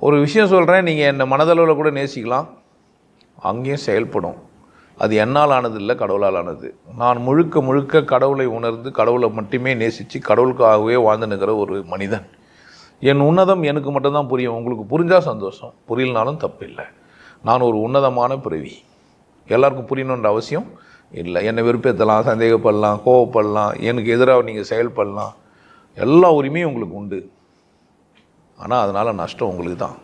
ஒரு விஷயம் சொல்கிறேன், நீங்கள் என்னை மனதளவில் கூட நேசிக்கலாம், அங்கேயும் செயல்படும். அது என்னால் ஆனது இல்லை, கடவுளால் ஆனது. நான் முழுக்க முழுக்க கடவுளை உணர்ந்து கடவுளை மட்டுமே நேசித்து கடவுளுக்காகவே வாழ்ந்துனுக்கிற ஒரு மனிதன். என் உன்னதம் எனக்கு மட்டும்தான் புரியும். உங்களுக்கு புரிஞ்சால் சந்தோஷம், புரியலனாலும் தப்பு இல்லை. நான் ஒரு உன்னதமான பிறவி. எல்லாருக்கும் புரியணுன்ற அவசியம் இல்லை. என்னை வெறுப்பேற்றலாம், சந்தேகப்படலாம், கோவப்படலாம், எனக்கு எதிராக நீங்கள் செயல்படலாம், எல்லா உரிமையும் உங்களுக்கு உண்டு. ஆனால் அதனால் நஷ்டம் உங்களுக்கு தான்.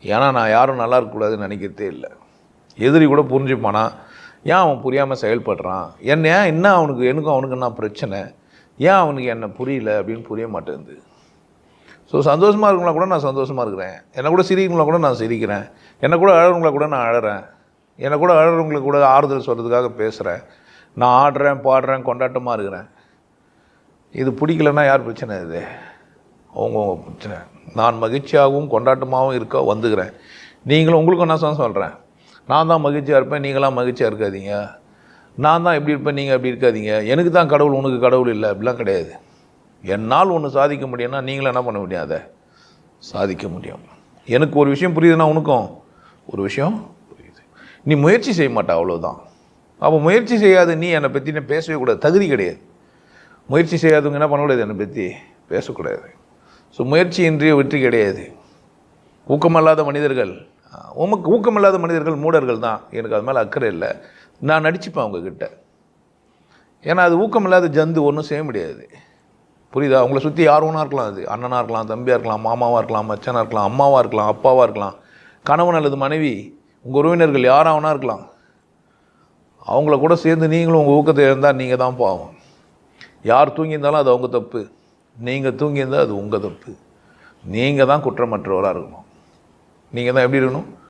ஏன்னா நான் யாரும் நல்லா இருக்கக்கூடாதுன்னு நினைக்கிறதே இல்லை. எதிரி கூட புரிஞ்சுப்பானா, ஏன் அவன் புரியாமல் செயல்படுறான், என்ன அவனுக்கு எனக்கும் அவனுக்கு என்ன பிரச்சனை, ஏன் அவனுக்கு என்ன புரியல அப்படின்னு புரிய மாட்டேங்குது. ஸோ சந்தோஷமாக இருக்கவங்களா கூட நான் சந்தோஷமாக இருக்கிறேன், என்னை கூட சிரிக்கிறவங்களா கூட நான் சிரிக்கிறேன், என்னை கூட அழகிறவங்களா கூட நான் அழகிறேன், என்னை கூட அழகிறவங்களுக்கு கூட ஆறுதல் சொல்கிறதுக்காக பேசுகிறேன், நான் ஆடுறேன் பாடுறேன் கொண்டாட்டமாக இருக்கிறேன். இது பிடிக்கலன்னா யார் பிரச்சனை? இது அவங்கவுங்க பிரச்சனை. நான் மகிழ்ச்சியாகவும் கொண்டாட்டமாகவும் இருக்க வந்துக்கிறேன். நீங்களும் உங்களுக்கும் நான் சொல்கிறேன், நான் தான் மகிழ்ச்சியாக இருப்பேன், நீங்களாம் மகிழ்ச்சியாக இருக்காதீங்க. நான் தான் எப்படி இருப்பேன், நீங்கள் எப்படி இருக்காதீங்க. எனக்கு தான் கடவுள், உனக்கு கடவுள் இல்லை, அப்படிலாம் கிடையாது. என்னால் ஒன்று சாதிக்க முடியும்னா நீங்களும் என்ன பண்ண முடியும், அதை சாதிக்க முடியும். எனக்கு ஒரு விஷயம் புரியுதுன்னா உனக்கும் ஒரு விஷயம் புரியுது. நீ முயற்சி செய்ய மாட்டா, அவ்வளோதான். அப்போ முயற்சி செய்யாது நீ என்னை பற்றி பேசவே கூடாது, தகுதி கிடையாது. முயற்சி செய்யாதவங்க என்ன பண்ணக்கூடாது, என்னை பற்றி பேசக்கூடாது. ஸோ முயற்சியின்றிய வெற்றி கிடையாது. ஊக்கமில்லாத மனிதர்கள், ஊக்கமில்லாத மனிதர்கள் மூடர்கள் தான். எனக்கு அது மேலே அக்கறை இல்லை, நான் நடிச்சுப்பேன் அவங்கக்கிட்ட. ஏன்னா அது ஊக்கமில்லாத ஜந்து ஒன்றும் செய்ய முடியாது. புரியுதா? அவங்கள சுற்றி யார் ஒன்றா இருக்கலாம், அது அண்ணனாக இருக்கலாம், தம்பியாக இருக்கலாம், மாமாவாக இருக்கலாம், மச்சனாக இருக்கலாம், அம்மாவாக இருக்கலாம், அப்பாவாக இருக்கலாம், கணவன் அல்லது மனைவி, உங்கள் உறவினர்கள் யாராவனா இருக்கலாம். அவங்கள கூட சேர்ந்து நீங்களும் உங்கள் ஊக்கத்தை இருந்தால் நீங்கள் தான் பாவம். யார் தூங்கியிருந்தாலும் அது அவங்க தப்பு, நீங்கள் தூங்கியிருந்தால் அது உங்கள் தப்பு. நீங்கள் தான் குற்றமற்றவராக இருக்கணும். நீங்கள் தான் எப்படி இருக்கணும்?